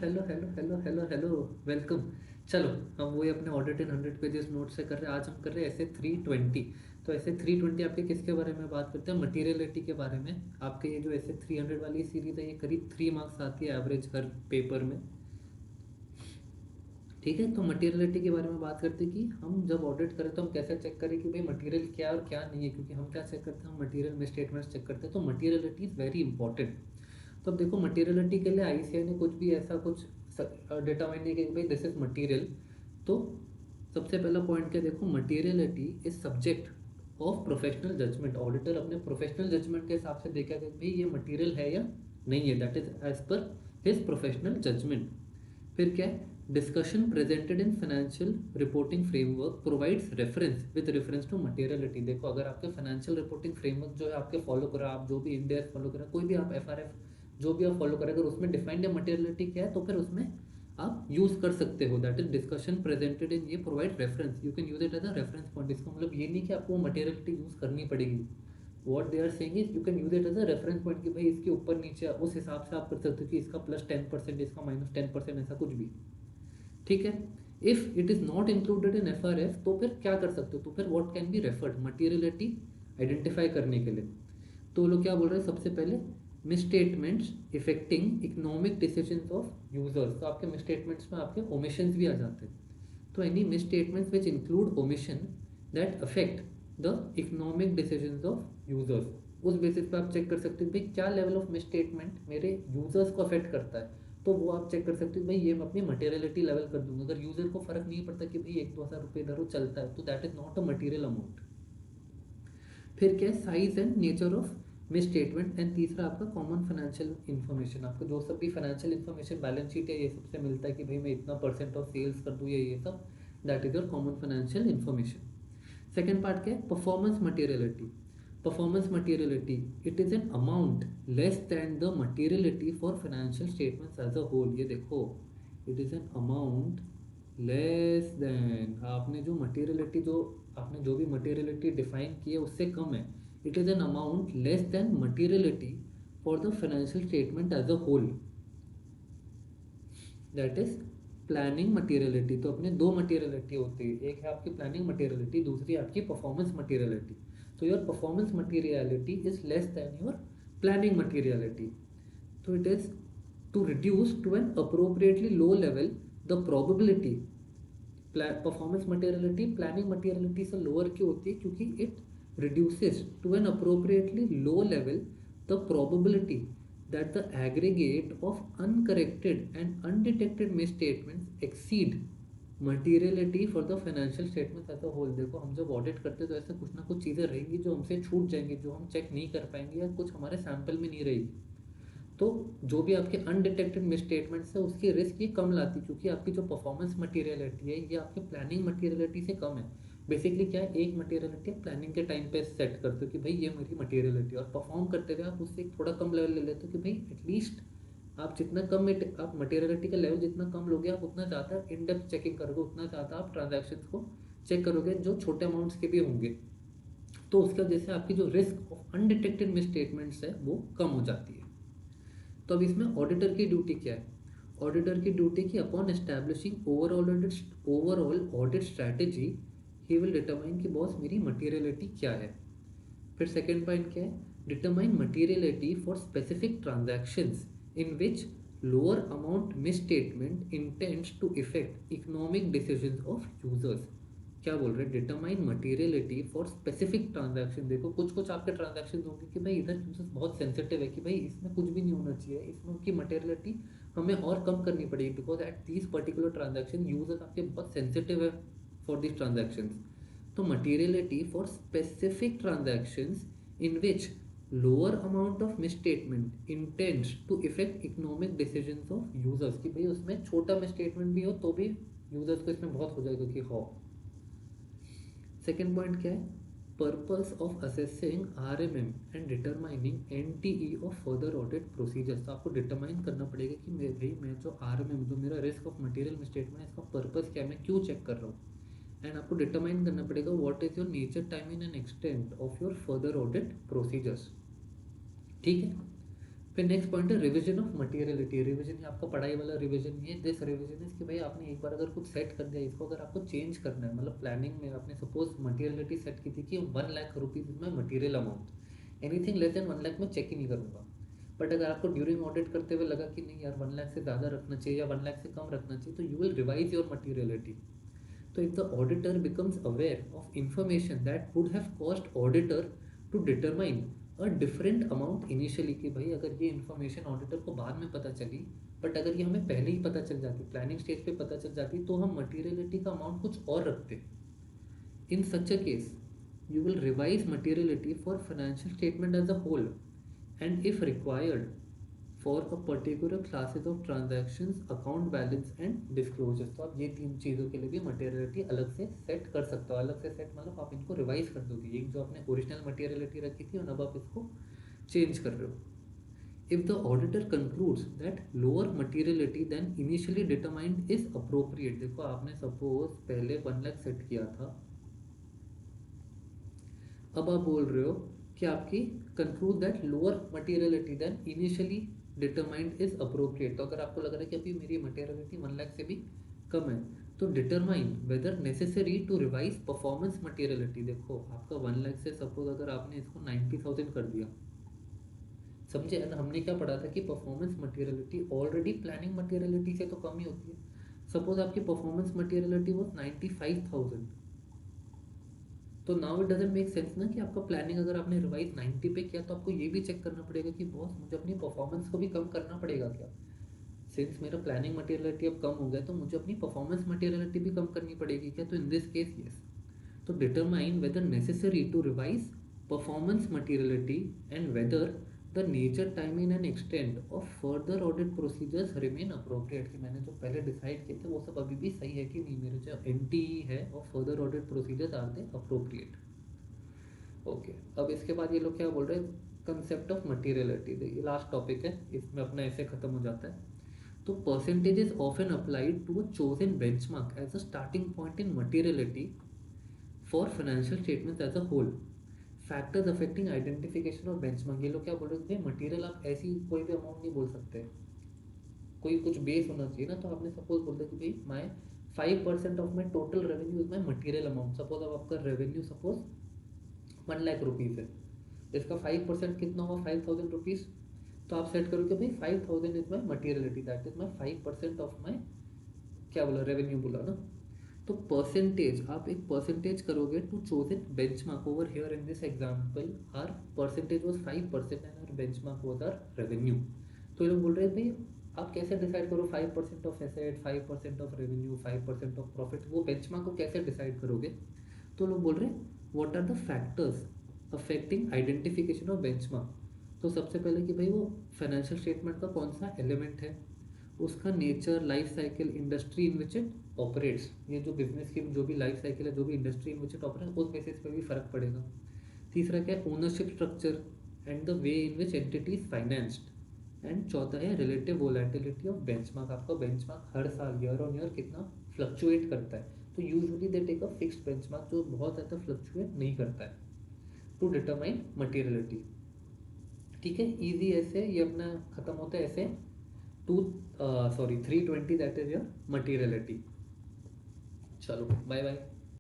Hello hello hello hello hello. Welcome. चलो, हम वही अपने ऑडिट इन 100 पेजेस नोट से कर रहे हैं। आज हम कर रहे हैं ऐसे 320। तो ऐसे 320 आपके किसके बारे में बात करते हैं? मटीरियलिटी के बारे में। आपके ये जो ऐसे 300 वाली सीरीज है, ये करीब 3 मार्क्स आती है एवरेज हर पेपर में। ठीक है, तो मटीरियलिटी के बारे में बात करते हैं कि हम जब ऑडिट करें तो हम कैसे चेक करें कि भाई मटीरियल क्या और क्या नहीं है। क्योंकि हम क्या चेक करते हैं, हम मटीरियल में स्टेटमेंट्स चेक करते हैं। तो मटीरियलिटी इज़ वेरी इंपॉर्टेंट। तो अब देखो, मटीरियलिटी के लिए आईसीआई ने कुछ भी ऐसा कुछ डिटरमाइन नहीं किया कि भाई दिस इज मटीरियल। तो सबसे पहला पॉइंट क्या, देखो materiality is subject of professional judgement. Auditor अपने प्रोफेशनल जजमेंट के हिसाब से देखा कि भाई ये मटीरियल है या नहीं है। That is as per his professional judgement. फिर क्या है, discussion presented in financial reporting framework provides reference with reference to materiality. देखो, अगर आपके फाइनेंशियल रिपोर्टिंग फ्रेमवर्क जो है आपके फॉलो करा, आप जो भी इंडिया फॉलो करा, कोई भी आप एफआरएफ जो भी आप फॉलो करें, अगर उसमें डिफाइंड है मटेरियलिटी क्या है, तो फिर उसमें आप यूज कर सकते हो। That is discussion presented in, ये provide reference, you can use it as a reference point. इसका मतलब ये नहीं कि आपको मटेरियलिटी यूज करनी पड़ेगी। What they are saying is you can use it as a reference point कि भाई इसके ऊपर नीचे उस हिसाब से आप कर सकते हो कि इसका +10%, इसका -10%, ऐसा कुछ भी। ठीक है। If it is not included in FRF, तो फिर क्या कर सकते हो, तो फिर what can be referred materiality identify करने के लिए। तो लोग क्या बोल रहे हैं, सबसे पहले misstatements affecting economic decisions of users. तो आपके मिसस्टेटमेंट्स में आपके ओमिशंस भी आ जाते हैं। तो any misstatements which include omission that affect the economic decisions of users, उस बेसिस पे आप चेक कर सकते हो भाई क्या लेवल ऑफ मिसस्टेटमेंट मेरे यूजर्स को अफेक्ट करता है। तो वो आप चेक कर सकते हो भाई, ये मैं अपनी मटेरियलिटी लेवल कर दूंगा। अगर यूजर को फर्क नहीं पड़ता कि भाई 1-2 हज़ार रुपये इधर चलता है, तो that is not a material amount. फिर क्या है, size and nature of miss statement. And तीसरा आपका कॉमन फाइनेंशियल इन्फॉर्मेशन। आपको जो सब भी फाइनेंशियल इन्फॉर्मेशन, बैलेंस शीट है, ये सबसे मिलता है कि भाई मैं इतना परसेंट ऑफ सेल्स कर दूँ, ये सब, that is your common financial information. Second part क्या है, performance materiality. Performance materiality, it is an amount less than the materiality for financial statements as a whole. ये देखो, it is an amount less than, आपने जो materiality जो आपने जो भी मटेरियलिटी डिफाइन की है उससे कम है। It is an amount less than materiality for the financial statement as a whole. That is planning materiality. तो अपने दो मटेरियलिटी होती है, एक है आपकी प्लानिंग मटेरियलिटी, दूसरी आपकी परफॉर्मेंस मटेरियलिटी। तो your performance materiality is less than your planning materiality. तो it is to reduce to an appropriately low level the probability. Performance materiality planning materiality से लोअर क्यों होती है, क्योंकि it reduces to an appropriately low level the probability that the aggregate of uncorrected and undetected misstatements exceed materiality for the financial statements as a whole। देखो, हम जब audit करते हैं तो ऐसे कुछ ना कुछ चीज़ें रहेंगी जो हमसे छूट जाएंगी, जो हम चेक नहीं कर पाएंगे, या कुछ हमारे सैंपल में नहीं रहेगी। तो जो भी आपके अनडिटेक्टेड मिसस्टेटमेंट्स है उसकी रिस्क ये कम लाती, क्योंकि आपकी जो परफॉर्मेंस मटेरियलिटी है ये आपके प्लानिंग मटेरियलिटी से कम है। बेसिकली क्या है, एक मटेरियलिटी प्लानिंग के टाइम पे सेट करते हो कि भाई ये मेरी मटेरियलिटी, और परफॉर्म करते हुए आप उससे एक थोड़ा कम लेवल ले लेते हो कि भाई एटलीस्ट आप जितना कम आप मटेरियलिटी का लेवल जितना कम लोगे, आप उतना ज़्यादा इन डेप्थ चेकिंग करोगे, उतना ज़्यादा आप ट्रांजैक्शंस को चेक करोगे जो छोटे अमाउंट्स के भी होंगे। तो उसकी वजह से आपकी जो रिस्क ऑफ अनडिटेक्टेड मिसस्टेटमेंट्स है वो कम हो जाती है। तो अब इसमें ऑडिटर की ड्यूटी क्या है? ऑडिटर की ड्यूटी की upon establishing overall audit strategy, he will determine कि बॉस मेरी मटेरियलिटी क्या है। फिर सेकेंड पॉइंट क्या है, determine materiality for specific transactions in which lower amount misstatement intends to affect economic decisions of users. क्या बोल रहे हैं, determine materiality for specific transaction. देखो, कुछ कुछ आपके ट्रांजैक्शन होंगे कि भाई इधर यूजर्स बहुत सेंसिटिव है कि भाई इसमें कुछ भी नहीं होना चाहिए, इसमें उनकी मटेरियलिटी हमें और कम करनी पड़ेगी, because at these particular transaction users आपके बहुत सेंसिटिव है फॉर दिस ट्रांजैक्शन। तो materiality for specific transactions in which lower amount of misstatement intends to affect economic decisions of users, कि भाई उसमें छोटा मिसस्टेटमेंट भी हो तो भी यूजर्स को इसमें बहुत हो जाएगा कि हो। सेकेंड पॉइंट क्या है, purpose of assessing RMM and determining NTE of further audit procedures. तो आपको डिटरमाइन करना पड़ेगा कि मैं जो आरएमएम, जो मेरा रिस्क ऑफ मटेरियल मिसस्टेटमेंट है, इसका पर्पस क्या है, मैं क्यों चेक कर रहा हूँ। एंड आपको डिटरमाइन करना पड़ेगा what is your nature, timing and extent of your further audit procedures. ठीक है। फिर नेक्स्ट पॉइंट है रिवीजन ऑफ मटेरियलिटी। रिवीजन आपका पढ़ाई वाला रिवीजन नहीं है, दिस रिवीजन इज कि भाई आपने एक बार अगर कुछ सेट कर दिया, इसको अगर आपको चेंज करना है, मतलब प्लानिंग में आपने सपोज मटेरियलिटी सेट की थी कि 1 लाख रुपीज़ में material amount, anything less than 1 lakh में चेक ही नहीं करूँगा। बट अगर आपको ड्यूरिंग ऑडिट करते हुए लगा कि नहीं यार 1 लाख से ज़्यादा रखना चाहिए या 1 लाख से कम रखना चाहिए, तो you will revise your materiality. तो if the auditor becomes aware of information that would have cost auditor to determine a different amount initially, कि भाई अगर ये इन्फॉर्मेशन ऑडिटर को बाद में पता चली, बट अगर ये हमें पहले ही पता चल जाती, प्लानिंग स्टेज पे पता चल जाती, तो हम मटेरियलिटी का अमाउंट कुछ और रखते। In such a case you will revise materiality for financial statement as a whole and if required for a particular classes of transactions, account balance and disclosures। तो आप ये 3 चीज़ों के लिए भी मटेरियलिटी अलग से सेट कर सकते हो। अलग से सेट मतलब आप इनको रिवाइज कर दोगे, एक जो आपने ओरिजिनल मटेरियलिटी रखी थी और अब आप इसको चेंज कर रहे हो। If the auditor concludes that lower materiality than initially determined is appropriate, देखो आपने सपोज पहले 1 लाख सेट किया था, अब आप बोल रहे हो कि आपकी conclude that lower materiality than initially determined is appropriate. तो अगर आपको लग रहा है कि अभी मेरी मटेरियलिटी 1 लाख से भी कम है, तो determine whether necessary to revise performance materiality. देखो आपका 1 लाख से सपोज अगर आपने इसको 90,000 कर दिया, समझे ना, हमने क्या पढ़ा था कि performance materiality already planning materiality से तो कम ही होती है। सपोज आपकी परफॉर्मेंस मटेरियलिटी वो 95,000, तो now it doesn't make sense ना कि आपका प्लानिंग अगर आपने रिवाइज 90 पे किया तो आपको ये भी चेक करना पड़ेगा कि बॉस मुझे अपनी परफॉर्मेंस को भी कम करना पड़ेगा क्या। सिंस मेरा प्लानिंग मटेरियलिटी अब कम हो गया तो मुझे अपनी परफॉर्मेंस मटेरियलिटी भी कम करनी पड़ेगी क्या। तो इन दिस केस यस, तो determine whether necessary to revise performance materiality and whether the nature, timing and extent of further audit procedures remain appropriate. कि मैंने जो पहले डिसाइड किए थे वो सब अभी भी सही है कि नहीं, मेरे जो NTE है और further audit procedures are they appropriate. Okay, अब इसके बाद ये लोग क्या बोल रहे हैं, कंसेप्ट ऑफ मटेरियलिटी। ये लास्ट टॉपिक है, इसमें अपना ऐसे खत्म हो जाता है। तो percentage is often applied to a chosen benchmark as a starting point in materiality for financial statements as a whole. Factors affecting identification और बेंचमार्क। ये लोग क्या बोल रहे हैं, मटेरियल आप ऐसी कोई भी अमाउंट नहीं बोल सकते, कोई कुछ बेस होना चाहिए ना। तो आपने सपोज बोल दिया कि भाई माई 5% of my total revenue is my material amount. Suppose अब आपका रेवेन्यू सपोज 1 लाख रुपीज़ है, इसका 5% कितना हुआ 5,000 रुपीज़। तो आप सेट करोगे भाई 5,000 is my materiality, that is my 5% of my क्या बोला, रेवेन्यू बोला ना। तो परसेंटेज, आप एक परसेंटेज करोगे to chosen benchmark. Over here in this example our percentage was 5% and our benchmark was our revenue. तो ये लोग बोल रहे हैं भाई आप कैसे डिसाइड करो 5% of asset, 5% of revenue, 5% of profit, वो बेंचमार्क को कैसे डिसाइड करोगे। तो लोग बोल रहे हैं what are the factors affecting identification of benchmark. तो सबसे पहले कि भाई वो फाइनेंशियल स्टेटमेंट का कौन सा एलिमेंट है, उसका nature, life cycle, industry in which it operates. ये जो बिजनेस की जो भी लाइफ साइकिल है, जो भी industry in which it operates, उस बेसिस पे भी फर्क पड़ेगा। तीसरा क्या है, ownership structure and the way in which entity is financed. And चौथा है रिलेटिव वोलेटिलिटी ऑफ बेंचमार्क। आपका बेंचमार्क हर साल ईयर ऑन ईयर कितना फ्लक्चुएट करता है। तो usually they take a fixed benchmark जो बहुत ज़्यादा फ्लक्चुएट नहीं करता है टू डिटरमाइन मटेरियलिटी। ठीक है, इजी ऐसे ये अपना खत्म होता है ऐसे 320 दैट इज योर मटेरियलिटी। चलो बाय बाय।